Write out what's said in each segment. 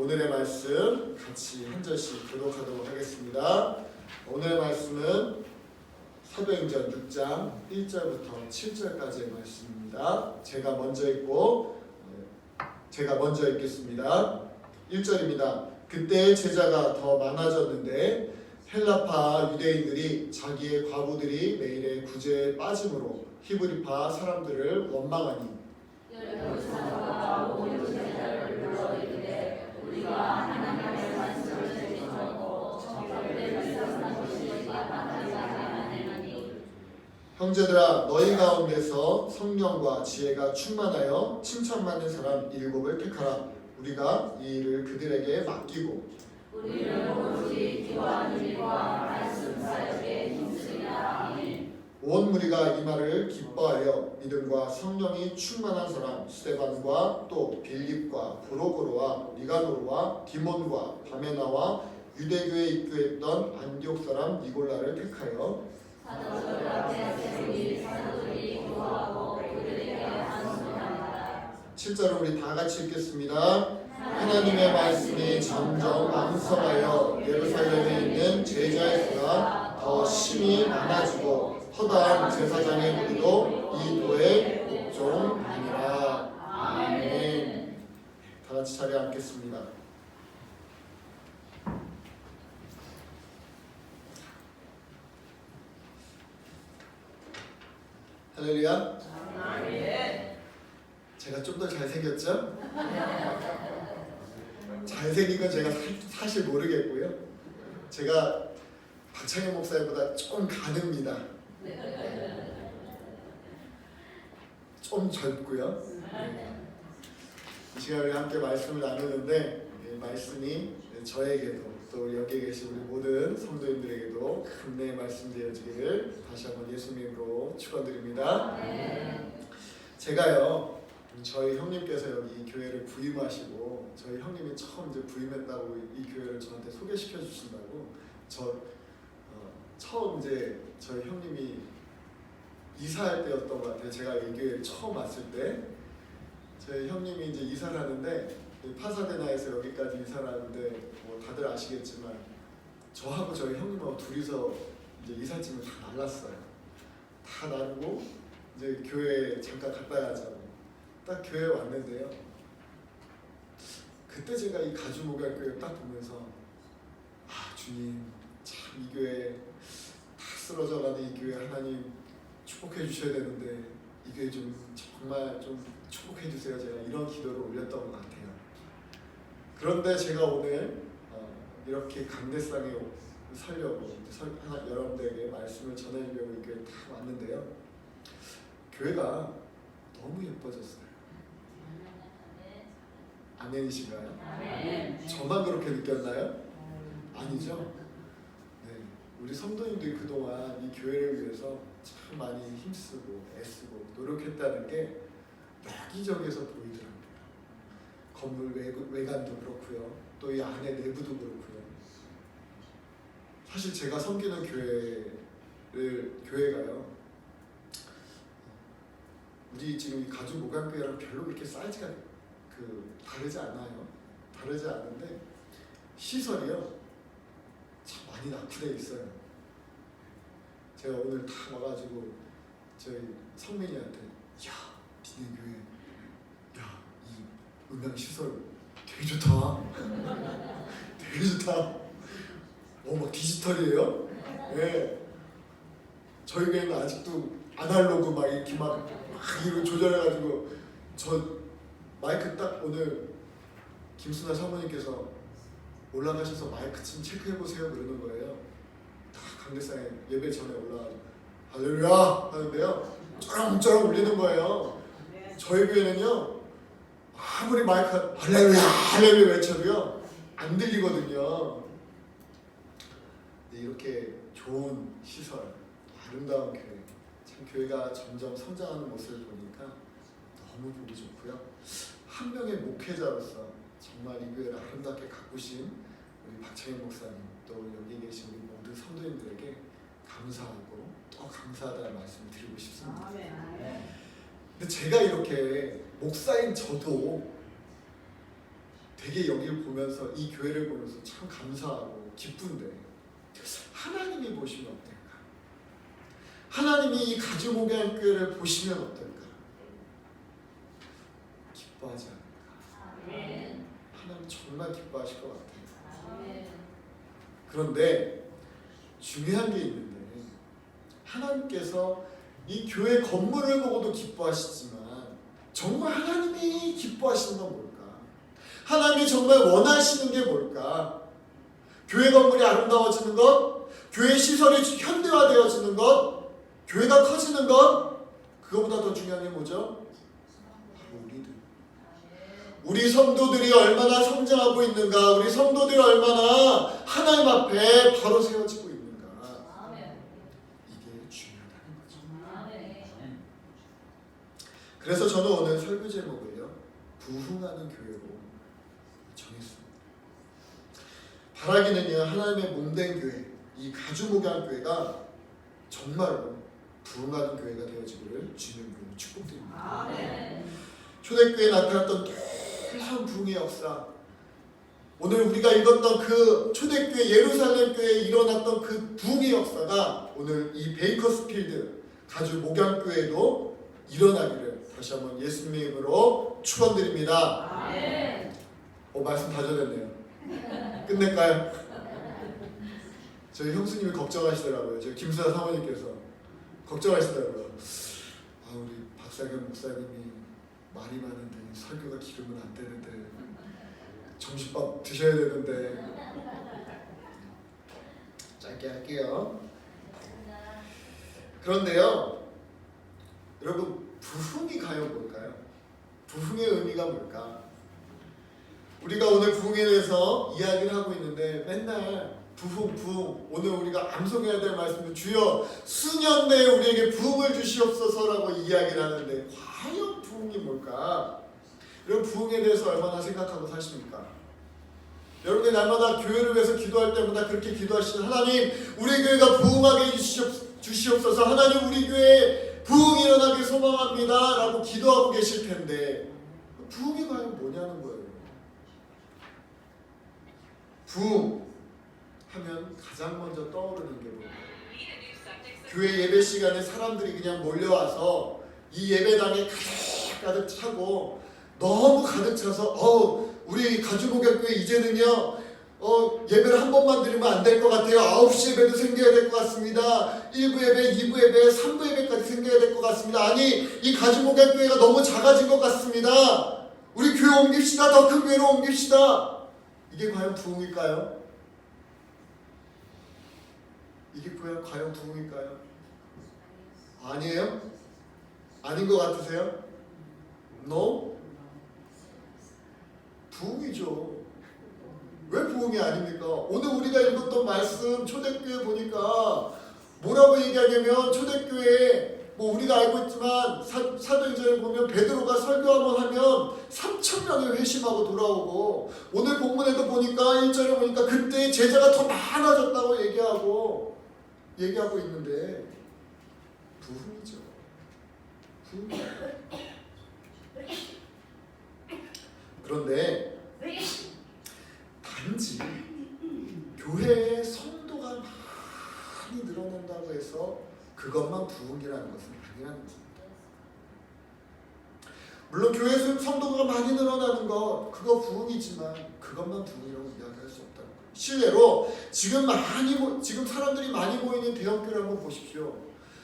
오늘의 말씀 같이 한 절씩 교독하도록 하겠습니다. 오늘의 말씀은 사도행전 6장 1절부터 7절까지의 말씀입니다. 제가 먼저 읽겠습니다. 1절입니다. 그때 제자가 더 많아졌는데 헬라파 유대인들이 자기의 과부들이 매일의 구제에 빠짐으로 히브리파 사람들을 원망하니 형제들아 너희 가운데서 성령과 지혜가 충만하여 칭찬받는 사람 7을 택하라. 우리가 이 일을 그들에게 맡기고 우리는 오로지 기도하는 일과 말씀 사역에 힘쓰리라. 아멘. 온 무리가 이 말을 기뻐하여 믿음과 성령이 충만한 사람 스데반과 또 빌립과 브로고로와 니가노르와 디몬과 바메나와 유대교에 입교했던 안디옥 사람 니골라를 택하여 사도들 앞에 세우니 사도들이 기도하고 그들에게 안수합니다. 7절을 우리 다 같이 읽겠습니다. 하나님의 말씀이 점점 왕성하여 예루살렘에 있는 제자의 수가 더 심히 많아지고 허다한 제사장의 무리도 이 도에 복종하니라. 아멘. 다 같이 자리에 앉겠습니다. 할렐루야. 아멘. 제가 좀 더 잘생겼죠? 잘생긴 건 제가 사실 모르겠고요. 제가 박창현 목사님보다 좀 가늡니다. 좀 젊고요. 이 시간에 함께 말씀을 나누는데 말씀이 저에게도 또 여기 계신 우리 모든 성도님들에게도 은혜의 말씀 되어지기를 다시 한번 예수님으로 축원드립니다. 제가요 저희 형님께서 여기 이 교회를 부임하시고 저희 형님이 처음 이제 부임했다고 이 교회를 저한테 소개시켜 주신다고 처음 이제 저희 형님이 이사할 때였던 것 같아요. 제가 이 교회를 처음 왔을 때 저희 형님이 이제 이사를 하는데 파사데나에서 여기까지 이사를 하는데 뭐 다들 아시겠지만 저하고 저희 형님하고 둘이서 이제 이삿짐을 다 날랐어요. 다 나르고 이제 교회 잠깐 갔다 가자고 딱 교회에 왔는데요. 그때 제가 이 가주목양교회 딱 보면서 아 주님 참 이 교회 다 쓰러져가는 이 교회 하나님 축복해 주셔야 되는데 이 교회 좀 정말 좀 축복해 주세요. 제가 이런 기도를 올렸던 것 같아요. 그런데 제가 오늘 이렇게 강대상에 서려고 여러분들에게 말씀을 전해주려고 이 교회에 딱 왔는데요. 교회가 너무 예뻐졌어요. 아멘이신가요? 아멘. 저만 그렇게 느꼈나요? 아니죠? 네, 우리 성도님들이 그동안 이 교회를 위해서 참 많이 힘쓰고 애쓰고 노력했다는 게 여기저기서 보이더라고요. 건물 외관도 그렇고요. 또 이 안에 내부도 그렇고요. 사실 제가 섬기는 교회가요. 우리 지금 이 가주 목양교회랑 별로 그렇게 사이즈가 다르지 않아요. 다르지 않은데 시설이요 참 많이 낙후되어 있어요. 제가 오늘 다 와가지고 저희 성민이한테 야 니네 교회 야 이 음향 시설 되게 좋다. 되게 좋다. 막 디지털이에요? 네. 저희 교회는 아직도 아날로그 막 이렇게 막 이거 조절해가지고 저 마이크 딱 오늘 김순아 사모님께서 올라가셔서 마이크 좀 체크해보세요 그러는 거예요. 다 강대상에 예배 전에 올라가지고 할렐루야 하는데요 쩌렁쩌렁 울리는 거예요. 저희 교회는요 아무리 마이크 할렐루야 할렐루야 외쳐도요 안 들리거든요. 이렇게 좋은 시설 아름다운 교회 참 교회가 점점 성장하는 모습을 보니까 너무 보기 좋고요. 한 명의 목회자로서 정말 이 교회를 아름답게 가꾸신 우리 박창현 목사님 또 여기 계신 우리 모든 성도님들에게 감사하고 또 감사하다는 말씀을 드리고 싶습니다. 근데 제가 이렇게 목사인 저도 되게 여기를 보면서 이 교회를 보면서 참 감사하고 기쁜데 하나님이 보시면 어떨까? 하나님이 이 가주목양교회를 보시면 어떨까? 기뻐하지 않을까? 아멘. 하나님 정말 기뻐하실 것 같아요. 아멘. 그런데 중요한 게 있는데 하나님께서 이 교회 건물을 보고도 기뻐하시지만 정말 하나님이 기뻐하시는 건 뭘까? 하나님이 정말 원하시는 게 뭘까? 교회 건물이 아름다워지는 것, 교회 시설이 현대화되어지는 것, 교회가 커지는 것, 그거보다 더 중요한 게 뭐죠? 바로 우리들. 우리 성도들이 얼마나 성장하고 있는가, 우리 성도들이 얼마나 하나님 앞에 바로 세워지고 있는가, 아멘. 이게 중요하다는 거죠. 아멘. 그래서 저는 오늘 설교 제목을요, 부흥하는 교회로 정했습니다. 바라기는요, 하나님의 몸된 교회, 이 가주목양교회가 정말로 부흥하는 교회가 되어지기를 주님으로 축복드립니다. 아멘. 초대교회에 나타났던 놀라운 부흥의 역사, 오늘 우리가 읽었던 그 초대교회 예루살렘 교회에 일어났던 그 부흥의 역사가 오늘 이 베이커스필드 가주목양교회에도 일어나기를 다시 한번 예수님의 이름으로 축원드립니다. 아멘. 말씀 다 전했네요. 끝낼까요? 저희 형수님이 걱정하시더라고요. 저 김수아 사모님께서 걱정하시더라고요. 우리 박상현 목사님이 말이 많은데 설교가 길으면 안 되는데 점심밥 드셔야 되는데 짧게 할게요. 그런데요, 여러분, 부흥이 과연 뭘까요? 부흥의 의미가 뭘까? 우리가 오늘 부흥에 대해서 이야기를 하고 있는데 맨날 부흥 오늘 우리가 암송해야 될 말씀은 주여 수년 내에 우리에게 부흥을 주시옵소서라고 이야기를 하는데 과연 부흥이 뭘까? 여러분, 부흥에 대해서 얼마나 생각하고 사십니까? 여러분이 날마다 교회를 위해서 기도할 때마다 그렇게 기도하시는 하나님, 우리 교회가 부흥하게 주시옵소서, 하나님 우리 교회에 부흥이 일어나길 소망합니다 라고 기도하고 계실 텐데 부흥이 과연 뭐냐는 거예요. 부흥 하면 가장 먼저 떠오르는 게 뭐예요? 교회 예배 시간에 사람들이 그냥 몰려와서 이 예배당에 가득 차고 너무 가득 차서 우리 가주목양교회 이제는요 예배를 한 번만 드리면 안 될 것 같아요. 9시 예배도 생겨야 될 것 같습니다. 1부 예배, 2부 예배, 3부 예배까지 생겨야 될 것 같습니다. 아니, 이 가주목양교회가 너무 작아진 것 같습니다. 우리 교회 옮깁시다. 더 큰 교회로 옮깁시다. 이게 과연 부흥일까요? 이게 과연 부흥일까요? 아니에요? 아닌 것 같으세요? No? 부흥이죠. 왜 부흥이 아닙니까? 오늘 우리가 읽었던 말씀 초대교회 보니까 뭐라고 얘기하냐면 초대교회에 우리가 알고 있지만 사도행전에 보면 베드로가 설교 한번 하면 3,000명이 회심하고 돌아오고, 오늘 본문에도 보니까 1절에 보니까 그때 제자가 더 많아졌다고 얘기하고 있는데 부흥이죠. 부흥이에요. 그런데 단지 교회의 성도가 많이 늘어난다고 해서 그것만 부흥이라는 것은 아니라는 것입니다. 물론 교회 성도가 많이 늘어나는 것, 그거 부흥이지만 그것만 부흥이라고 이야기할 수 없다는 거예요. 실례로 지금 사람들이 많이 모이는 대형교회를 한번 보십시오.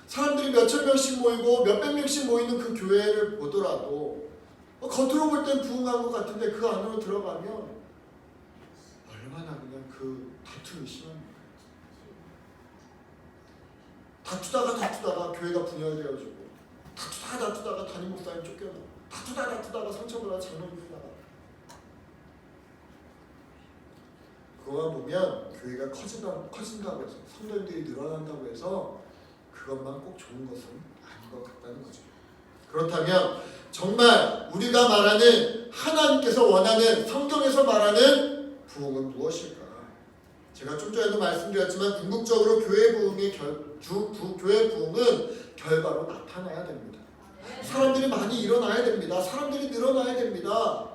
사람들이 몇천 명씩 모이고 몇백 명씩 모이는 그 교회를 보더라도 겉으로 볼 땐 부흥한 것 같은데 그 안으로 들어가면 얼마나 그냥 그 다툼이 심합니까? 다투다가 교회가 분열되어지고, 다투다가 담임 목사님 쫓겨나고, 다투다가 상처받아 장로님 나가. 그거만 보면 교회가 커진다고 해서, 성도님들이 늘어난다고 해서 그것만 꼭 좋은 것은 아닌 것 같다는 거죠. 그렇다면 정말 우리가 말하는, 하나님께서 원하는, 성경에서 말하는 부흥은 무엇일까? 제가 좀 전에도 말씀드렸지만 궁극적으로 교회 부흥은 결과로 나타나야 됩니다. 사람들이 많이 일어나야 됩니다. 사람들이 늘어나야 됩니다.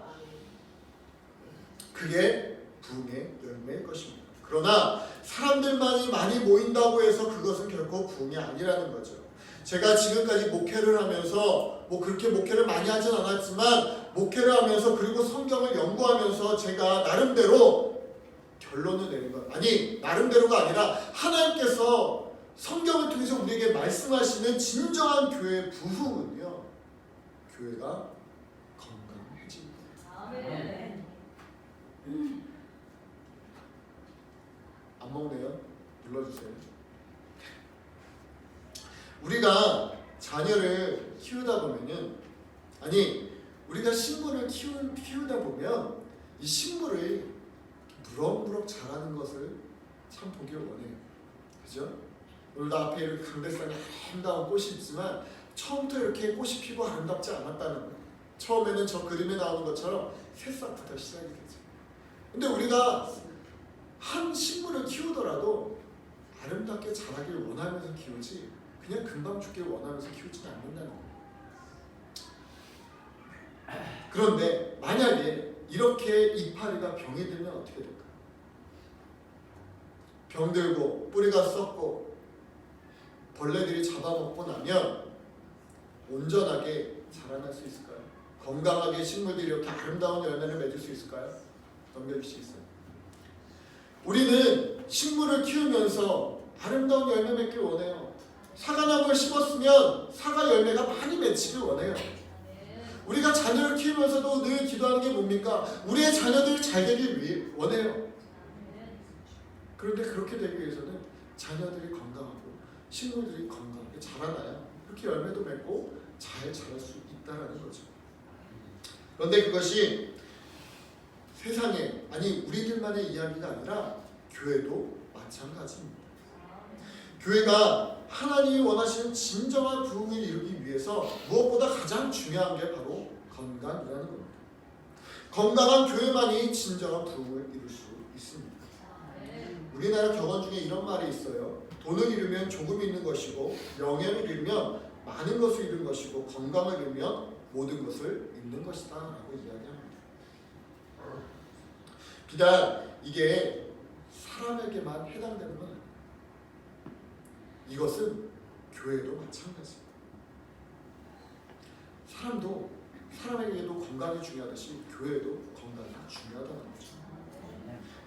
그게 부흥의 열매일 것입니다. 그러나 사람들만이 많이 모인다고 해서 그것은 결코 부흥이 아니라는 거죠. 제가 지금까지 목회를 하면서 뭐 그렇게 목회를 많이 하진 않았지만 목회를 하면서 그리고 성경을 연구하면서 제가 나름대로 결론을 내린 것, 아니 나름대로가 아니라 하나님께서 성경을 통해서 우리에게 말씀하시는 진정한 교회의 부흥은요, 교회가 건강해집니다. 아멘. 안 먹네요? 눌러주세요. 우리가 자녀를 키우다 보면은, 아니 우리가 식물을 키우다 보면 이 식물을 무럭무럭 자라는 것을 참 보길 원해요. 그죠? 오늘도 앞에 이렇게 강대상에 아름다운 꽃이 있지만 처음부터 이렇게 꽃이 피고 아름답지 않았다는 거예요. 처음에는 저 그림에 나오는 것처럼 새싹부터 시작이 되죠. 근데 우리가 한 식물을 키우더라도 아름답게 자라길 원하면서 키우지 그냥 금방 죽길 원하면서 키우지는 않는다는 거예요. 그런데 만약에 이렇게 이파리가 병이 들면 어떻게 될까요? 병들고 뿌리가 썩고 벌레들이 잡아먹고 나면 온전하게 자라날 수 있을까요? 건강하게 식물들이 이렇게 아름다운 열매를 맺을 수 있을까요? 넘겨주시겠어요? 우리는 식물을 키우면서 아름다운 열매 맺길 원해요. 사과나무를 심었으면 사과 열매가 많이 맺히길 원해요. 우리가 자녀를 키우면서도 늘 기도하는 게 뭡니까? 우리의 자녀들이 잘 되길 원해요. 그런데 그렇게 되기 위해서는 자녀들이 건강하고 식물들이 건강하게 자라나야 그렇게 열매도 맺고 잘 자랄 수 있다는 거죠. 그런데 그것이 세상에, 아니 우리들만의 이야기가 아니라 교회도 마찬가지입니다. 교회가 하나님이 원하시는 진정한 부흥을 이루기 위해서 무엇보다 가장 중요한 게 바로 건강이라는 겁니다. 건강한 교회만이 진정한 부흥을 이룰 수 있습니다. 우리나라 격언 중에 이런 말이 있어요. 돈을 잃으면 조금 잃는 것이고 명예를 잃으면 많은 것을 잃는 것이고 건강을 잃으면 모든 것을 잃는 것이다 라고 이야기합니다. 비단 이게 사람에게만 해당되는 건 아니에요. 이것은 교회도 마찬가지입니다. 사람에게도 건강이 중요하듯이 교회도 건강이 중요하다는 거죠.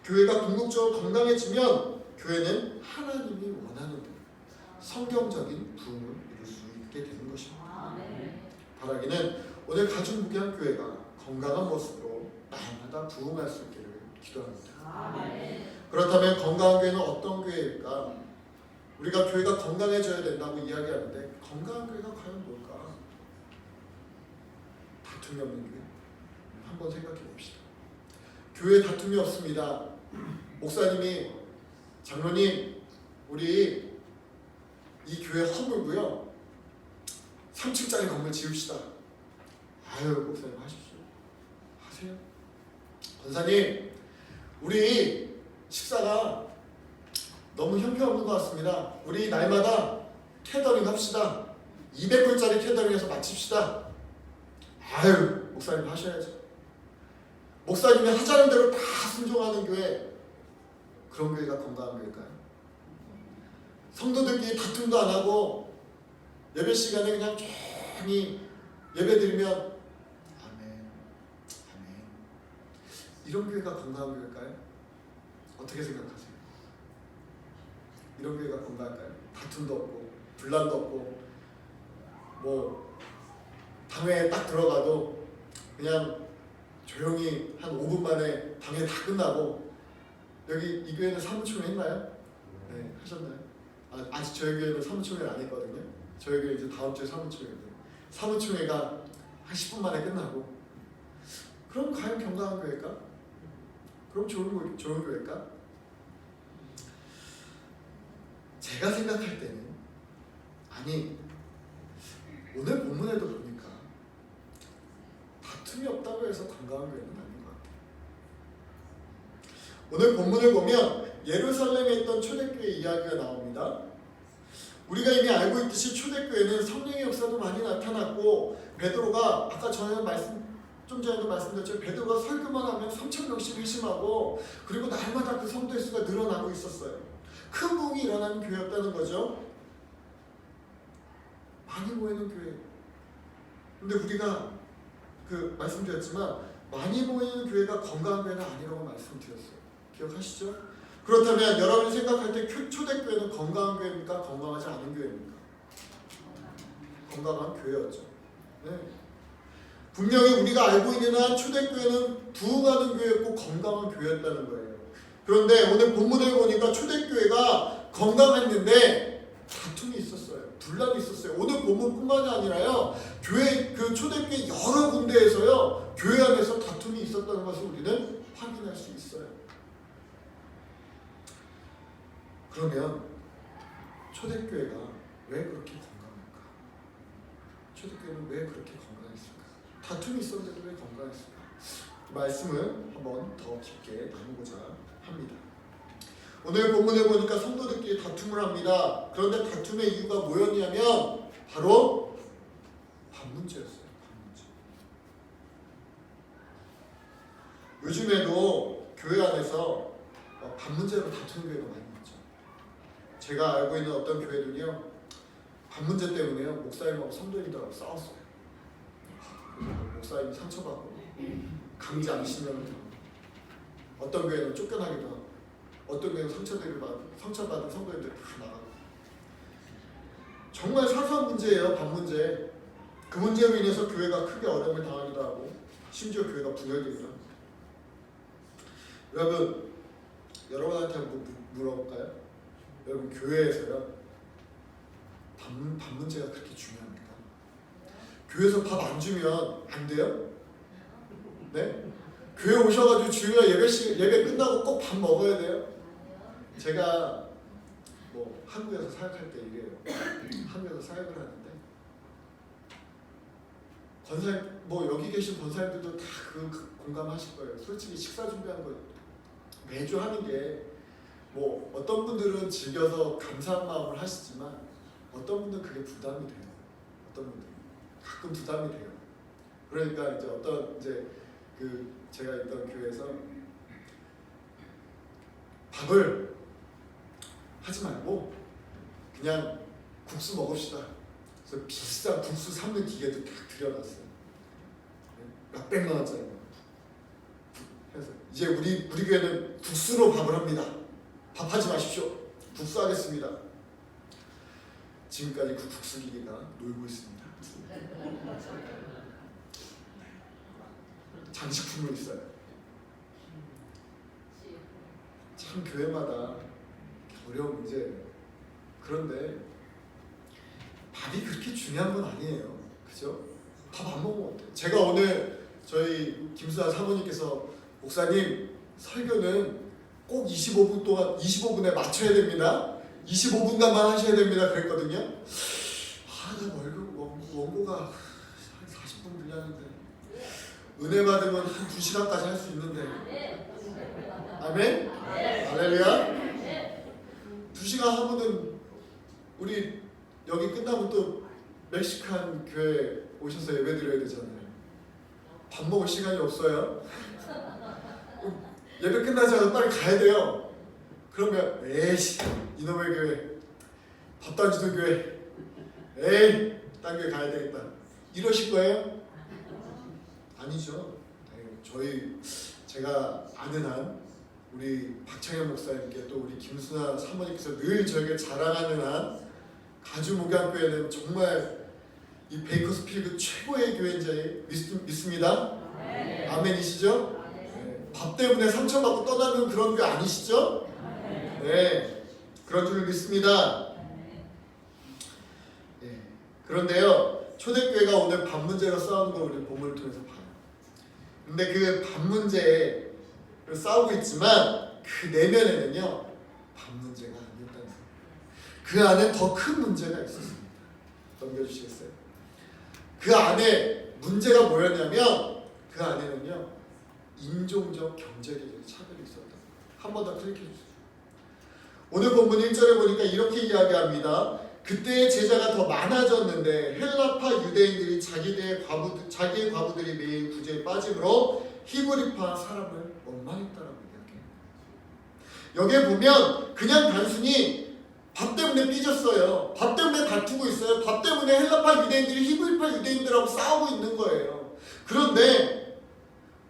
교회가 궁극적으로 건강해지면 교회는 하나님이 원하는 대로 성경적인 부흥을 이룰 수 있게 되는 것입니다. 바라기는 오늘 가중무게한 교회가 건강한 모습으로 날마다 부흥할 수 있기를 기도합니다. 그렇다면 건강한 교회는 어떤 교회일까? 우리가 교회가 건강해져야 된다고 이야기하는데 건강한 교회가 과연 뭘까? 다툼이 없는 교회? 한번 생각해 봅시다. 교회에 다툼이 없습니다. 목사님이 장로님 우리 이 교회 허물고요 3층짜리 건물 지읍시다. 아유 목사님 하십시오. 하세요. 권사님 우리 식사가 너무 형편없는 것 같습니다. 우리 날마다 캐더링 합시다. 200불짜리 캐더링해서 마칩시다. 아유 목사님 하셔야죠. 목사님이 하자는 대로 다 순종하는 교회, 그런 교회가 건강한 교회일까요? 성도들끼리 다툼도 안 하고 예배 시간에 그냥 조용히 예배 드리면 아멘, 아멘, 이런 교회가 건강한 교회일까요? 어떻게 생각하세요? 이런 교회가 건강할까요? 다툼도 없고 분란도 없고 뭐 방에 딱 들어가도 그냥 조용히 한 5분 만에 방에 다 끝나고. 여기 이 교회는 사무총회 했나요? 네, 하셨나요? 아직 저희 교회는 사무총회를 안 했거든요. 저희 교회 이제 다음 주에 사무총회인데 사무총회가 한 10분 만에 끝나고. 그럼 과연 건강한 교회일까? 그럼 좋은 교회일까? 제가 생각할 때는 아니 오늘 본문에도 보니까 다툼이 없다고 해서 건강한 교회는 아닌 것 같아요. 오늘 본문을 보면 예루살렘에 있던 초대교회 이야기가 나옵니다. 우리가 이미 알고 있듯이 초대교회는 성령의 역사도 많이 나타났고 베드로가 아까 전에 좀 전에도 말씀드렸죠. 베드로가 설교만 하면 3,000명씩 회심하고 그리고 날마다 그 성도의 수가 늘어나고 있었어요. 큰 부흥이 일어나는 교회였다는 거죠. 많이 모이는 교회. 근데 우리가 그 말씀드렸지만 많이 모이는 교회가 건강한 교회는 아니라고 말씀드렸어요. 기억하시죠? 그렇다면 여러분이 생각할 때 초대교회는 건강한 교회입니까? 건강하지 않은 교회입니까? 건강한 교회였죠. 네. 분명히 우리가 알고 있는 한 초대교회는 부흥하는 교회였고 건강한 교회였다는 거예요. 그런데 오늘 본문을 보니까 초대교회가 건강했는데 다툼이 있었어요. 분란이 있었어요. 오늘 본문뿐만이 아니라요. 교회 그 초대교회 여러 군데에서요. 교회 안에서 다툼이 있었다는 것을 우리는 확인할 수 있어요. 그러면 초대교회가 왜 그렇게 건강할까? 초대교회는 왜 그렇게 건강했을까? 다툼이 있었는데도 왜 건강했을까? 그 말씀을 한번 더 깊게 나누고자 합니다. 오늘 본문에 보니까 성도들끼리 다툼을 합니다. 그런데 다툼의 이유가 뭐였냐면 바로 밥 문제였어요. 밥 문제. 요즘에도 교회 안에서 밥 문제로 다투는 교회가 많이 있죠. 제가 알고 있는 어떤 교회들이요, 밥 문제 때문에요 목사님하고 성도님들하고 싸웠어요. 목사님이 상처받고 강제 안심령을 당하고, 어떤 교회는 쫓겨나기도 하고, 어떤 교회는 상처받은 성도님들 다 나가고. 정말 사소한 문제예요. 밥 문제. 그 문제로 인해서 교회가 크게 어려움을 당하기도 하고 심지어 교회가 분열되기도 합니다. 여러분한테 한번 물어볼까요? 여러분 교회에서요 밥 문제가 그렇게 중요합니까? 교회에서 밥 안 주면 안 돼요? 네? 교회 오셔가지고 주일날 예배 끝나고 꼭 밥 먹어야 돼요? 제가 한국에서 사역할 때 이래요. 한국에서 사역을 하는데 권사님, 여기 계신 권사님들도 다 그 공감하실 거예요. 솔직히 식사 준비하는 거 매주 하는 게 어떤 분들은 즐겨서 감사한 마음을 하시지만 어떤 분들은 그게 부담이 돼요. 어떤 분들은 가끔 부담이 돼요. 그러니까 제가 있던 교회에서 밥을 하지 말고 그냥 국수 먹읍시다. 그래서 비싼 국수 삶는 기계도 다 들여놨어요. 몇백만 원짜리. 그래서 이제 우리 교회는 국수로 밥을 합니다. 밥하지 마십시오. 국수 하겠습니다. 지금까지 그 국수 기계가 놀고 있습니다. 장식품으로 있어요. 참 교회마다 어려운 문제예요. 그런데 밥이 그렇게 중요한 건 아니에요. 그죠? 밥 안 먹으면 어때요? 제가 오늘 저희 김수아 사모님께서 목사님 설교는 꼭 25분에 맞춰야 됩니다. 25분간만 하셔야 됩니다. 그랬거든요. 나 원고가 한 40분 분량인데 은혜 받으면 한 2시간까지 할 수 있는데. 아멘? 할렐루야? 2시간 하면은 우리 여기 끝나면 또 멕시칸 교회 오셔서 예배 드려야 되잖아요. 밥 먹을 시간이 없어요. 예배 끝나자마자 빨리 가야 돼요. 그러면 에이씨 이놈의 교회, 밥도 안 주는 교회, 에이 딴 교회 가야 되겠다 이러실 거예요? 아니죠. 제가 아는 한 우리 박창현 목사님께 또 우리 김순아 사모님께서 늘 저에게 자랑하는 한 가주목양교회는 정말 이 베이커스필드 최고의 교회인지 믿습니다. 네. 아멘이시죠? 네. 밥 때문에 상처받고 떠나는 그런 게 아니시죠? 네, 그런 줄 믿습니다. 네. 그런데요, 초대교회가 오늘 밥 문제로 싸우는 걸 우리 본문을 통해서 봐요. 근데 그 밥 문제를 싸우고 있지만 그 내면에는요 밥 문제가 아니었다는 거예요. 그 안에 더 큰 문제가 있었습니다. 넘겨주시겠어요? 그 안에 문제가 뭐였냐면 그 안에는요 인종적 경제적인 차별이 있었다. 한 번 더 클릭해 주세요. 오늘 본문 1절에 보니까 이렇게 이야기합니다. 그때의 제자가 더 많아졌는데 헬라파 유대인들이 자기의 과부들이 매일 구제에 빠짐으로 히브리파 사람을 원망했다라고 이야기해요. 여기에 보면 그냥 단순히 밥 때문에 삐졌어요. 밥 때문에 다투고 있어요. 밥 때문에 헬라파 유대인들이 히브리파 유대인들하고 싸우고 있는 거예요. 그런데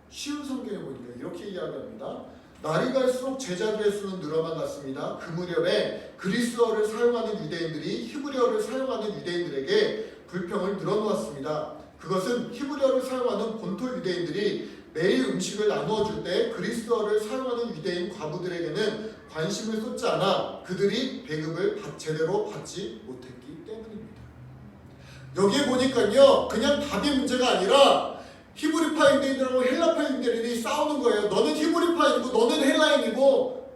쉬운 성경에 보니까 이렇게 이야기합니다. 날이 갈수록 제자들의 수는 늘어만 갔습니다. 그 무렵에 그리스어를 사용하는 유대인들이 히브리어를 사용하는 유대인들에게 불평을 늘어놓았습니다. 그것은 히브리어를 사용하는 본토 유대인들이 매일 음식을 나누어 줄 때 그리스어를 사용하는 유대인 과부들에게는 관심을 쏟지 않아 그들이 배급을 제대로 받지 못했기 때문입니다. 여기에 보니까요, 그냥 밥이 문제가 아니라 히브리파 유대인들하고 헬라파 유대인들이 싸우는 거예요. 너는 히브리파인이고 너는 헬라인이고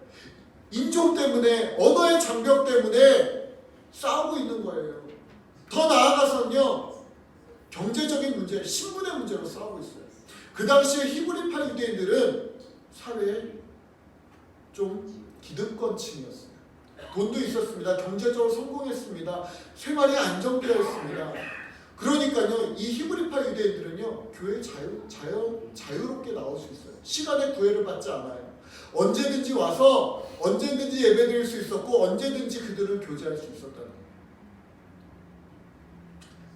인종 때문에, 언어의 장벽 때문에 싸우고 있는 거예요. 더 나아가서는요, 경제적인 문제, 신분의 문제로 싸우고 있어요. 그 당시에 히브리파 유대인들은 사회에 좀 기득권층이었어요. 돈도 있었습니다. 경제적으로 성공했습니다. 생활이 안정되어 있습니다. 그러니까요, 이 히브리파 유대인들은요, 교회에 자유롭게 나올 수 있어요. 시간의 구애를 받지 않아요. 언제든지 와서 언제든지 예배드릴 수 있었고 언제든지 그들은 교제할 수 있었다는 거예요.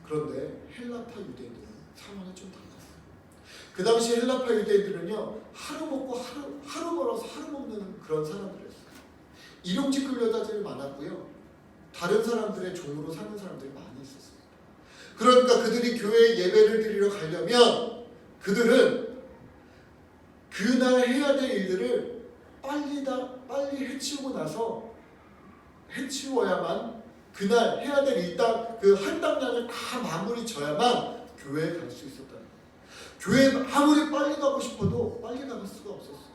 그런데 헬라파 유대인들은 상황이 좀 달랐어요. 그 당시 헬라파 유대인들은요, 하루 먹고 하루 벌어서 하루 먹는 그런 사람들이었어요. 일용직 근로자들이 많았고요, 다른 사람들의 종으로 사는 사람들이 많이 있었어요. 그러니까 그들이 교회에 예배를 드리러 가려면 그들은 그날 해야 될 일들을 빨리 해치우고 나서 해치워야만, 그날 해야 될 일당 그 할당량을 다 마무리 져야만 교회에 갈 수 있었다는 거예요. 교회에 아무리 빨리 가고 싶어도 빨리 나갈 수가 없었어요.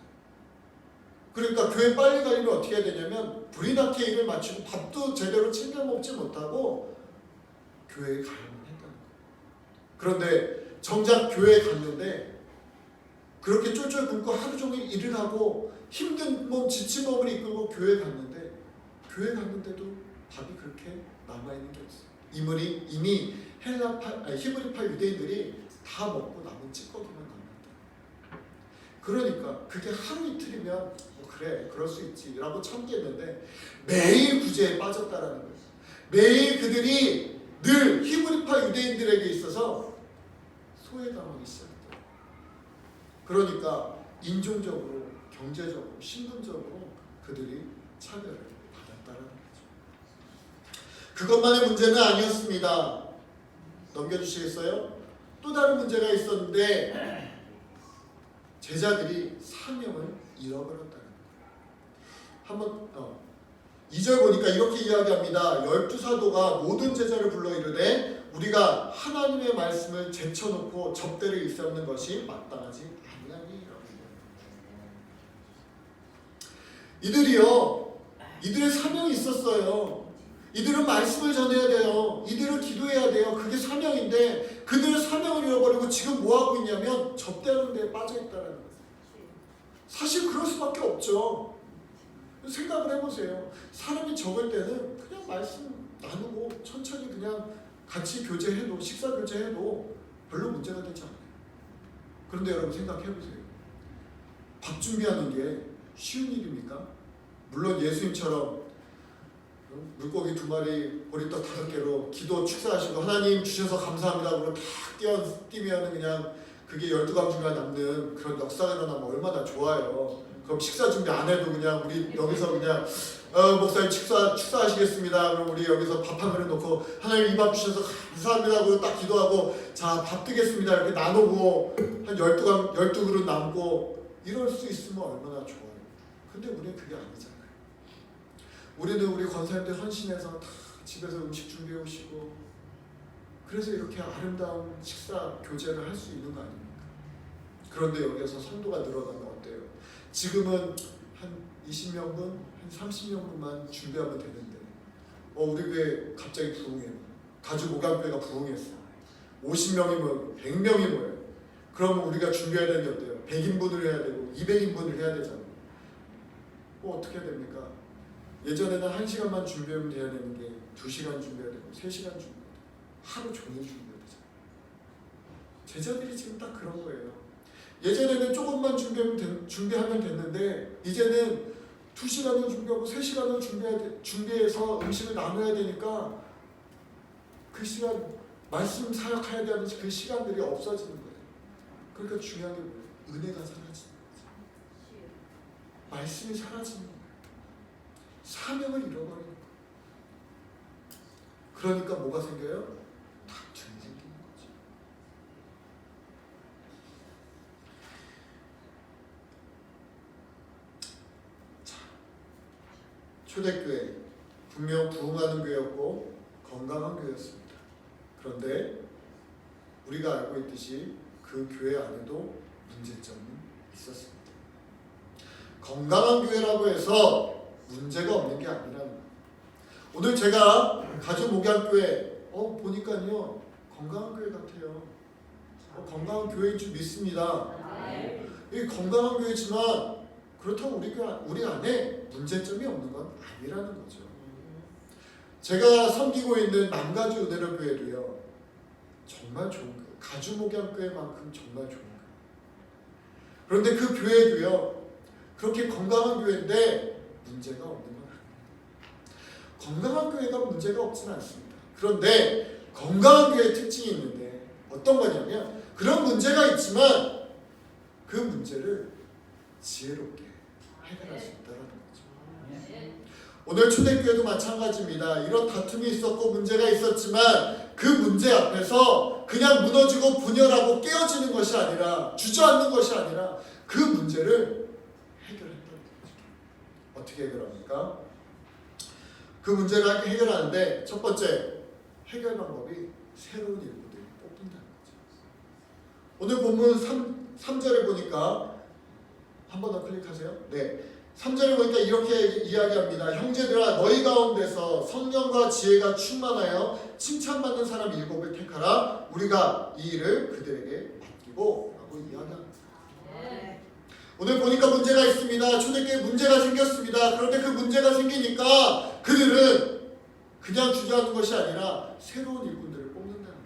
그러니까 교회 빨리 가려면 어떻게 해야 되냐면 불이 나게 일을 마치고 밥도 제대로 챙겨 먹지 못하고 교회에 가야만 했다는 거예요. 그런데 정작 교회에 갔는데 그렇게 쫄쫄 굶고 하루 종일 일을 하고 힘든 몸, 지친 몸을 이끌고 교회에 갔는데도 밥이 그렇게 남아있는 게 없어요. 이미 히브리파 유대인들이 다 먹고 남은 찌꺼기만 남았다. 그러니까 그게 하루 이틀이면 그래, 그럴 수 있지 라고 참겠는데 매일 구제에 빠졌다라는 거예요. 매일 그들이 늘 히브리파 유대인들에게 있어서 소외당하기 시작했다. 그러니까 인종적으로, 경제적으로, 신분적으로 그들이 차별을 받았다는 거죠. 그것만의 문제는 아니었습니다. 넘겨주시겠어요? 또 다른 문제가 있었는데 제자들이 사명을 잃어버렸다는 거예요. 한번 2절 보니까 이렇게 이야기합니다. 12사도가 모든 제자를 불러 이르되 우리가 하나님의 말씀을 제쳐놓고 접대를 일삼는 것이 마땅하지 아니하니라고 이야기합니다. 이들의 사명이 있었어요. 이들은 말씀을 전해야 돼요. 이들은 기도해야 돼요. 그게 사명인데 그들의 사명을 잃어버리고 지금 뭐하고 있냐면 접대하는 데에 빠져있다는 거예요. 사실 그럴 수밖에 없죠. 생각을 해보세요. 사람이 적을 때는 그냥 말씀 나누고 천천히 그냥 같이 교제해도, 식사 교제해도 별로 문제가 되지 않아요. 그런데 여러분 생각해보세요. 밥 준비하는 게 쉬운 일입니까? 물론 예수님처럼 물고기 2마리, 보리떡 5개로 기도 축사하시고 하나님 주셔서 감사합니다 그러고 탁 뛰면 그냥 그게 12광주가 남는 그런 역사가 일어나면 얼마나 좋아요. 그럼 식사 준비 안 해도 그냥 우리 여기서 그냥 목사님 축사하시겠습니다. 그럼 우리 여기서 밥 한 그릇 놓고 하나님 이 밥 주셔서 감사합니다 그러고 딱 기도하고 자 밥 드겠습니다 이렇게 나누고 한 12그릇 남고 이럴 수 있으면 얼마나 좋아요. 근데 우리는 그게 아니잖아요. 우리는 우리 권사님들 헌신해서 다 집에서 음식 준비해 오시고 그래서 이렇게 아름다운 식사 교제를 할 수 있는 거 아닙니까? 그런데 여기서 성도가 늘어나면 어때요? 지금은 한 20명분, 한 30명분만 준비하면 되는데 우리 교회 갑자기 부흥해요. 가주 모강교회가 부흥했어. 50명이면 100명이 모여요. 그러면 우리가 준비해야 되는 게 어때요? 100인분을 해야 되고 200인분을 해야 되잖아요. 어떻게 해야 됩니까? 예전에는 1시간만 준비하면 돼야 되는 게 2시간 준비해야 되고 3시간 준비해야 되고 하루 종일 준비해야 되잖아요. 제자들이 지금 딱 그런 거예요. 예전에는 조금만 준비하면 됐는데 이제는 2시간을 준비하고 3시간을 준비해서 음식을 나눠야 되니까 그 시간 말씀 사역해야 되는 그 시간들이 없어지는 거예요. 그러니까 중요한 게 뭐예요? 은혜가 사라지는 거죠. 말씀이 사라지는 거예요. 사명을 잃어버리는 거예요. 그러니까 뭐가 생겨요? 다툼이 생기는 거죠. 자, 초대교회 분명 부흥하는 교회였고 건강한 교회였습니다. 그런데 우리가 알고 있듯이 그 교회 안에도 문제점이 있었습니다. 건강한 교회라고 해서 문제가 없는 게 아니라는 거예요. 오늘 제가 가주 목양교회 보니까요 건강한 교회 같아요. 건강한 교회인 줄 믿습니다. 이 건강한 교회지만 그렇다고 우리 안에 문제점이 없는 건 아니라는 거죠. 제가 섬기고 있는 남가주 은혜로 교회도요 정말 좋은 교회, 가주 목양교회만큼 정말 좋은 교회. 그런데 그 교회도요 그렇게 건강한 교회인데 문제가 없는 건 아닙니다. 건강한 교회가 문제가 없지는 않습니다. 그런데 건강한 교회의 특징이 있는데 어떤 거냐면 그런 문제가 있지만 그 문제를 지혜롭게 해결할 수 있다는 거죠. 오늘 초대교회도 마찬가지입니다. 이런 다툼이 있었고 문제가 있었지만 그 문제 앞에서 그냥 무너지고 분열하고 깨어지는 것이 아니라 주저앉는 것이 아니라 그 문제를 해결한다는 거죠. 어떻게 해결합니까? 그 문제를 해결하는데 첫 번째 해결 방법이 새로운 일꾼들을 뽑는다는 거죠. 오늘 본문 3절에 보니까 한 번 더 클릭하세요. 네. 3절에 보니까 이렇게 이야기합니다. 형제들아 너희 가운데서 성령과 지혜가 충만하여 칭찬받는 사람 7을 택하라. 우리가 이 일을 그들에게 맡기고 라고 이야기합니다. 오늘 보니까 문제가 있습니다. 초대교회에 문제가 생겼습니다. 그런데 그 문제가 생기니까 그들은 그냥 주저하는 것이 아니라 새로운 일꾼들을 뽑는다는 거예요.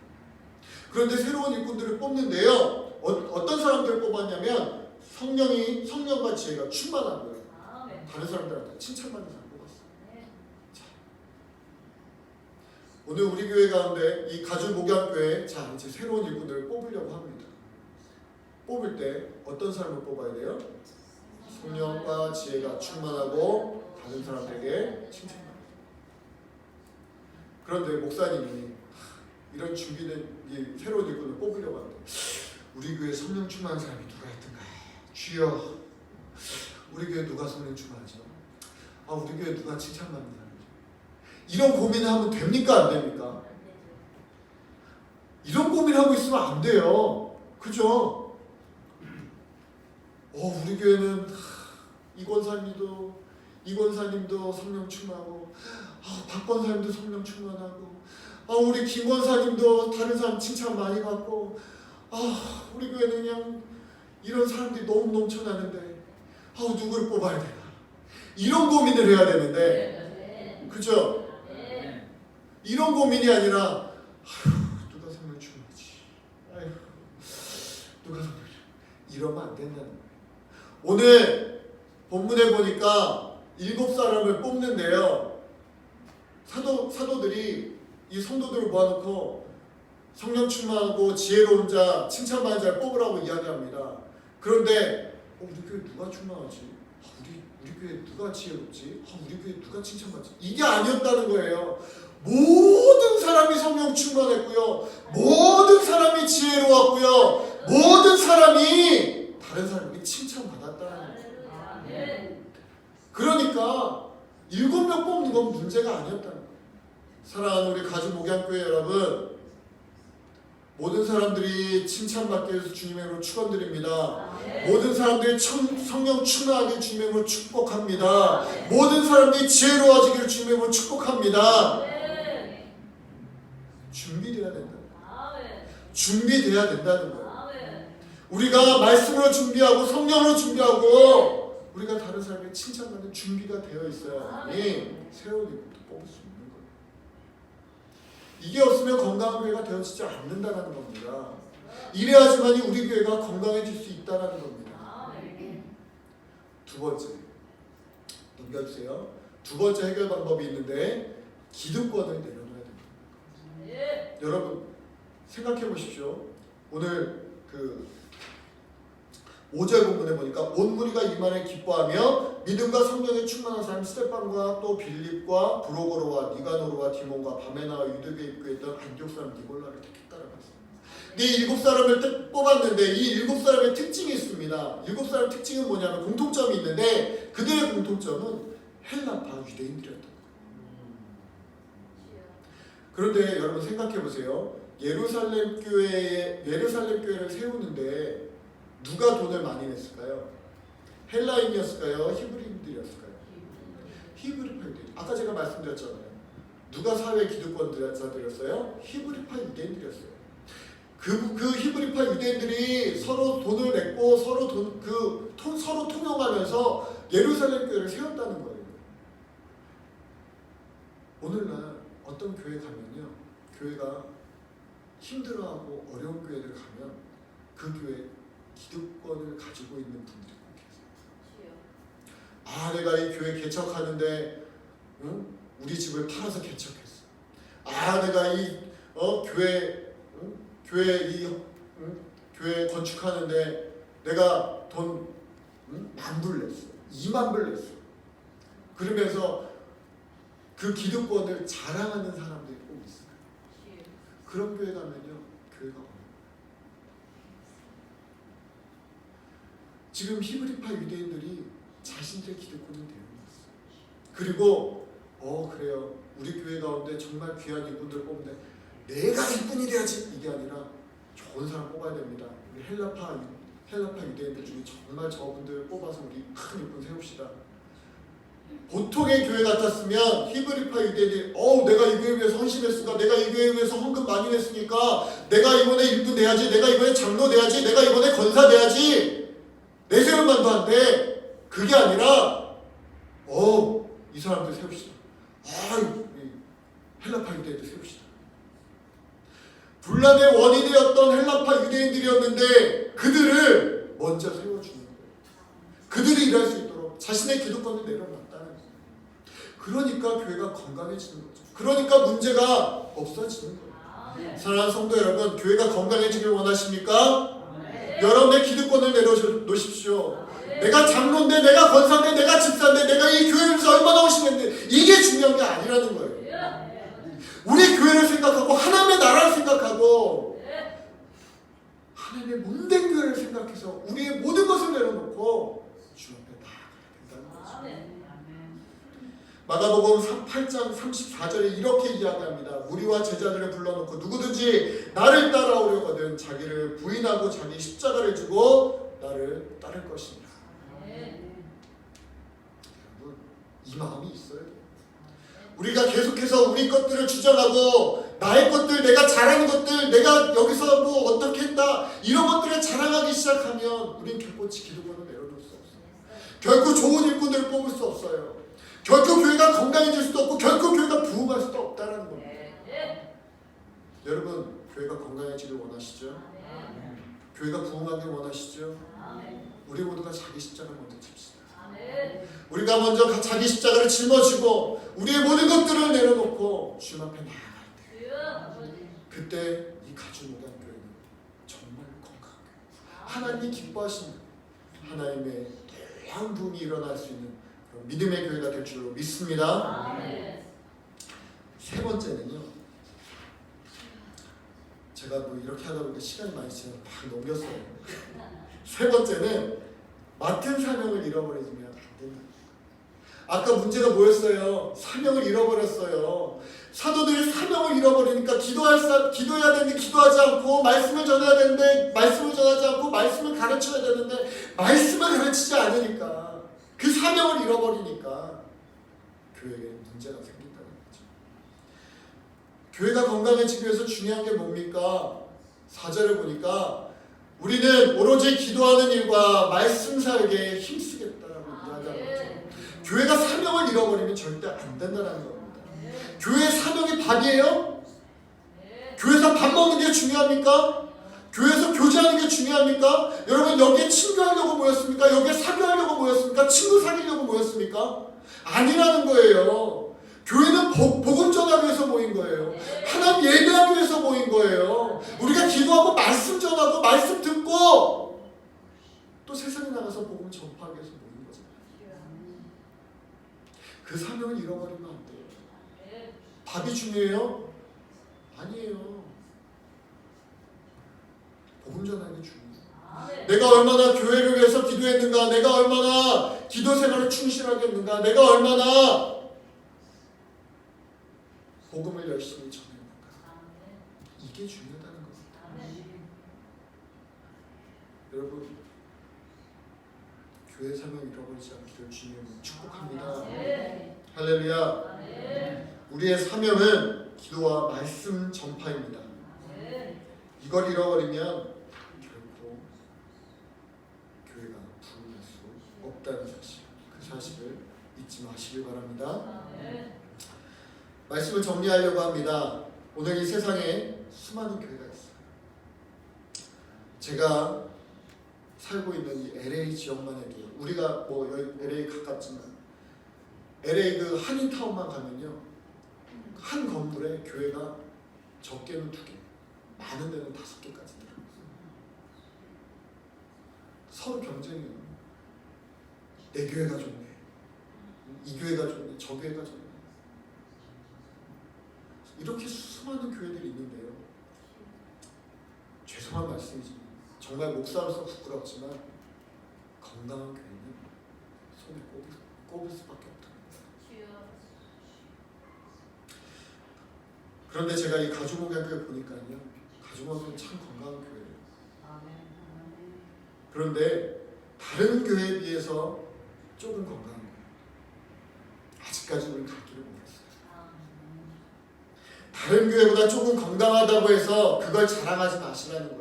그런데 새로운 일꾼들을 뽑는데요. 어떤 사람들을 뽑았냐면 성령과 지혜가 충만한 거예요. 다른 사람들한테 칭찬받는 사람 뽑았어요. 자, 오늘 우리 교회 가운데 이 가주 목양교회 자 이제 새로운 일꾼들을 뽑으려고 합니다. 뽑을 때 어떤 사람을 뽑아야 돼요? 성령과 지혜가 충만하고 다른 사람들에게 칭찬받는. 그런데 목사님이 이런 준비된 이 새로운 일꾼을 뽑으려고 하는데 우리 교회 성령 충만한 사람이 누가 있던가? 주여 우리 교회 누가 성령 충만하죠? 우리 교회 누가 칭찬받는 사람이죠? 이런 고민을 하면 됩니까? 안 됩니까? 이런 고민하고 있으면 안 돼요. 그죠? 우리 교회는 이권사님도 성령 충만하고 박 권사님도 성령 충만하고 우리 김 권사님도 다른 사람 칭찬 많이 받고 우리 교회는 그냥 이런 사람들이 너무 넘쳐나는데 누구를 뽑아야 되나 이런 고민을 해야 되는데 그죠? 이런 고민이 아니라 누가 성령 충만하지 누가 성령 이러면 안 된다는 거예요. 오늘 본문에 보니까 7사람을 뽑는데요. 사도들이 이 성도들을 모아놓고 성령 충만하고 지혜로운 자, 칭찬받는 자를 뽑으라고 이야기합니다. 그런데 우리 교회 누가 충만하지? 우리 교회 누가 지혜롭지? 우리 교회 누가 칭찬받지? 이게 아니었다는 거예요. 모든 사람이 성령 충만했고요. 모든 사람이 지혜로웠고요. 모든 사람이 다른 사람에게 칭찬받았다는 거예요. 그러니까 7명 뽑는 건 문제가 아니었다는 거예요. 사랑하는 우리 가주 목양교회 여러분, 모든 사람들이 칭찬받게 해서 주님의 이름으로 축원드립니다. 모든 사람들이 성령 충만하게 주님의 이름으로 축복합니다. 모든 사람들이 지혜로워지기를 주님의 이름으로 축복합니다. 준비돼야 된다. 준비돼야 된다는 거예요. 우리가 말씀으로 준비하고 성령으로 준비하고 우리가 다른 사람에게 칭찬받는 준비가 되어 있어야만이 새로운 일꾼도 뽑을 수 있는 거예요. 이게 없으면 건강한 교회가 되어지지 않는다는 겁니다. 이래야지만이 우리 교회가 건강해질 수 있다는 겁니다. 두 번째, 넘겨주세요. 두 번째 해결 방법이 있는데 기득권을 내려놔야 됩니다. 여러분 생각해 보십시오. 오늘 그 5절 본문에 보니까 온 무리가 이만에 기뻐하며 믿음과 성령에 충만한 사람 스데반과 또 빌립과 브로고로와 니가노르와 디몬과 밤에 나와 유대교에 입교했던 안디옥 사람 니골라를 택했다라고 했습니다. 이 7사람을 뽑았는데 이 7사람의 특징이 있습니다. 7사람의 특징은 뭐냐면 공통점이 있는데 그들의 공통점은 헬라파 유대인들이었던 거예요. 그런데 여러분 생각해 보세요. 예루살렘 교회를 세우는데 누가 돈을 많이 냈을까요? 헬라인이었을까요? 히브리인들이었을까요? 히브리파인들. 아까 제가 말씀드렸잖아요. 누가 사회 기득권자들이었어요? 히브리파 유대인들이었어요. 그 히브리파 유대인들이 서로 돈을 냈고 서로 서로 통용하면서 예루살렘 교회를 세웠다는 거예요. 오늘날 어떤 교회 가면요, 교회가 힘들어하고 어려운 교회를 가면 그 교회 기득권을 가지고 있는 분들이 꼭 계세요. 아, 내가 이 교회 개척하는데 우리 집을 팔아서 개척했어. 아, 내가 이 교회 건축하는데 내가 돈 10,000불 냈어. 20,000불 냈어. 그러면서 그 기득권을 자랑하는 사람들이 꼭 있어요. 그런 교회 가면요, 교회가 없어요. 지금 히브리파 유대인들이 자신들의 기득권을 내려놨어요. 그리고 그래요. 우리 교회 가운데 정말 귀한 일꾼들 뽑는데 내가 일꾼이 돼야지, 이게 아니라 좋은 사람 뽑아야 됩니다. 우리 헬라파 유대인들 중에 정말 저분들 뽑아서 우리 큰 일꾼 세웁시다. 보통의 교회 같았으면 히브리파 유대인들이 내가 이 교회 위해서 헌신했으니까, 내가 이 교회 위해서 헌금 많이 냈으니까 내가 이번에 일꾼 돼야지, 내가 이번에 장로 돼야지, 내가 이번에 권사 돼야지 내세울 만도 한데, 그게 아니라 이 사람들 세웁시다. 헬라파 유대인들 세웁시다. 분란의 원인이었던 헬라파 유대인들이었는데 그들을 먼저 세워주는 거예요. 그들이 일할 수 있도록 자신의 기득권을 내려놨다는 거예요. 그러니까 교회가 건강해지는 거죠. 그러니까 문제가 없어지는 거예요. 사랑하는 성도 여러분, 교회가 건강해지길 원하십니까? 여러분의 기득권을 내려놓으십시오. 내가 장로인데, 내가 권사인데, 내가 집사인데, 내가 이 교회에서 얼마나 헌신했는데, 이게 중요한 게 아니라는 거예요. 우리 교회를 생각하고 하나님의 나라를 생각하고 하나님의 몸된 교회를 생각해서 우리의 모든 것을 내려놓고 주 앞에 나아가야 된다는 거죠. 마가복음 8장 34절에 이렇게 이야기합니다. 무리와 제자들을 불러놓고 누구든지 나를 따라오려거든 자기를 부인하고 자기 십자가를 지고 나를 따를 것이니라. 여러분, 이 마음이 있어야 돼요. 우리가 계속해서 우리 것들을 주장하고 나의 것들, 내가 잘하는 것들, 내가 여기서 뭐 어떻게 했다, 이런 것들을 자랑하기 시작하면 우린 결코 기득권을 내려놓을 수 없어요. 결코 좋은 일꾼들을 뽑을 수 없어요. 결코 교회가 건강해질 수도 없고 결코 교회가 부흥할 수도 없다는 겁니다. 여러분, 교회가 건강해지길 원하시죠? 교회가 부흥하길 원하시죠? 우리 모두가 자기 십자가를 먼저 칩시다. 우리가 먼저 자기 십자가를 짊어지고 우리의 모든 것들을 내려놓고 주님 앞에 나아갈 때, 그때 이 가주목한 교회는 정말 건강한 교회, 하나님이 기뻐하시는 하나님의 다양한 부흥이 일어날 수 있는 그런 믿음의 교회가 될 줄로 믿습니다. 세 번째는요, 제가 뭐 이렇게 하다 보니까 시간이 많이 지나서 막 넘겼어요. 세 번째는 맡은 사명을 잃어버리면 안 된다. 아까 문제가 뭐였어요? 사명을 잃어버렸어요. 사도들이 사명을 잃어버리니까 기도해야 되는데 기도하지 않고, 말씀을 전해야 되는데 말씀을 전하지 않고, 말씀을 가르쳐야 되는데 말씀을 가르치지 않으니까, 그 사명을 잃어버리니까 교회에 문제가 생긴다는 거죠. 교회가 건강해지기 위해서 중요한 게 뭡니까? 4절을 보니까 우리는 오로지 기도하는 일과 말씀 사역에 힘쓰겠다라고 교회가 사명을 잃어버리면 절대 안 된다는 겁니다. 교회의 사명이 밥이에요? 교회에서 밥 먹는 게 중요합니까? 교회에서 교제하는 게 중요합니까? 여러분 여기에 친교하려고 모였습니까? 여기에 사교하려고 모였습니까? 친구 사귀려고 모였습니까? 아니라는 거예요. 교회는 복음 전하기 위해서 모인 거예요. 하나님 예배하기 위해서 모인 거예요. 우리가 기도하고 말씀 전하고 말씀 듣고 또 세상에 나가서 복음 전파하기 위해서 모인 거잖아요. 그 사명을 잃어버리면 안 돼요. 밥이 중요해요? 아니에요. 복음 전하는 게 중요해요. 내가 얼마나 교회를 위해서 기도했는가, 내가 얼마나 기도 생활을 충실하게 했는가, 내가 얼마나 복음을 열심히 전했는가, 이게 중요하다는 겁니다. 여러분 교회 사명 잃어버리지 않기를 주님을 축복합니다. 할렐루야. 우리의 사명은 기도와 말씀 전파입니다. 이걸 잃어버리면 결코 교회가 부흥할 수 없다는 사실, 그 사실을 잊지 마시길 바랍니다. 말씀을 정리하려고 합니다. 오늘 이 세상에 수많은 교회가 있어요. 제가 살고 있는 이 LA 지역만 해도, 우리가 뭐 LA 가깝지만 LA 그 한인타운만 가면요, 한 건물에 교회가 적게는 2개, 많은 데는 5개까지 돼요. 서로 경쟁해요. 내 교회가 좋네, 이 교회가 좋네, 저 교회가 좋네. 이렇게 수많은 교회들이 있는데요, 죄송한 말씀이지만 정말 목사로서 부끄럽지만 건강한 교회는 손에 꼽을 수밖에 없다는 거예요. 그런데 제가 이 가주목양교회 보니까요, 가주목양교회는 참 건강한 교회예요. 그런데 다른 교회에 비해서 조금 건강한 거예요. 아직까지 우리는 갈 길을 모르겠어요. 다른 교회보다 조금 건강하다고 해서 그걸 자랑하지 마시라는 거예요.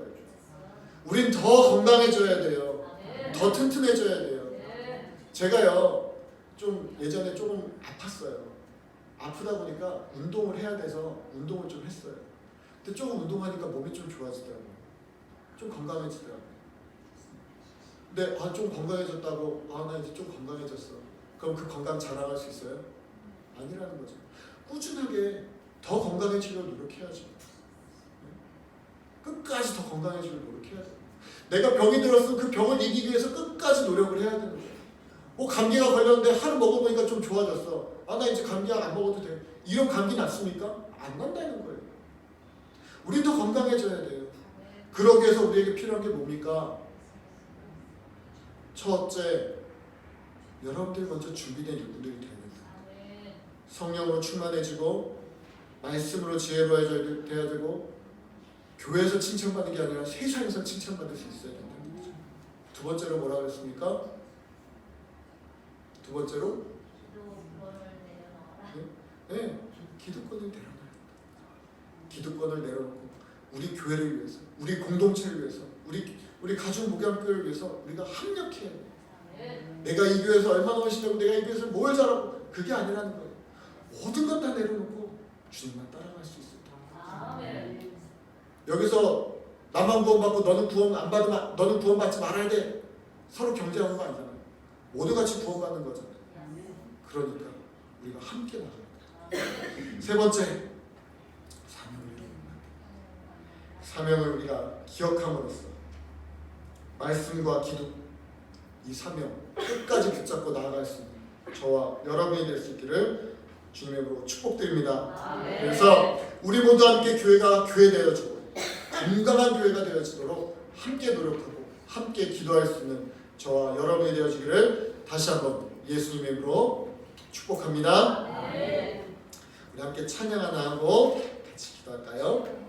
우린 더 건강해져야 돼요. 더 튼튼해져야 돼요. 제가요, 좀 예전에 조금 아팠어요. 아프다 보니까 운동을 해야 돼서 운동을 좀 했어요. 근데 조금 운동하니까 몸이 좀 좋아지더라고요. 좀 건강해지더라고요. 근데 좀 건강해졌다고, 나 이제 좀 건강해졌어, 그럼 그 건강 자랑할 수 있어요? 아니라는 거죠. 꾸준하게 더 건강해지려고 노력해야죠. 끝까지 더 건강해지려고 노력해야 돼요. 내가 병이 들었으면 그 병을 이기기 위해서 끝까지 노력을 해야 되는 거예요. 뭐 감기가 걸렸는데 하루 먹어보니까 좀 좋아졌어. 나 이제 감기약 안 먹어도 돼. 이런 감기 났습니까? 안 난다는 거예요. 우린 더 건강해져야 돼요. 그러기 위해서 우리에게 필요한 게 뭡니까? 첫째, 여러분들 먼저 준비된 일꾼들이 되는 거예요. 성령으로 충만해지고 말씀으로 지혜로워져야 되고, 교회에서 칭찬받는 게 아니라 세상에서 칭찬받을 수 있어야 된다는 거죠. 두 번째로 뭐라고 했습니까? 두 번째로 기득권을 내려놔야 된다. 기득권을 내려놓고 우리 교회를 위해서, 우리 공동체를 위해서, 우리 가족 목양교회를 위해서 우리가 합력해야 돼요. 내가 이 교회에서 얼마나 멋있다고, 내가 이 교회에서 뭘 잘하고, 그게 아니라는 거예요. 모든 것 다 내려놓고 주님만 따라갈 수 있을 때, 여기서 나만 구원받고 너는 구원 안 받으면, 너는 구원받지 말아야 돼, 서로 경쟁하는 거 아니잖아요. 모두 같이 구원받는 거잖아요. 그러니까 우리가 함께 나가야 돼요. 세 번째, 사명을 우리가 기억함으로써 말씀과 기도, 이 사명 끝까지 붙잡고 나아갈 수 있는 저와 여러분이 될 수 있기를 주님의 이름으로 축복드립니다. 그래서 우리 모두 함께 교회가 교회 되어지고 건강한 교회가 되어지도록 함께 노력하고 함께 기도할 수 있는 저와 여러분이 되어지기를 다시 한번 예수님의 이름으로 축복합니다. 우리 함께 찬양 하나 하고 같이 기도할까요?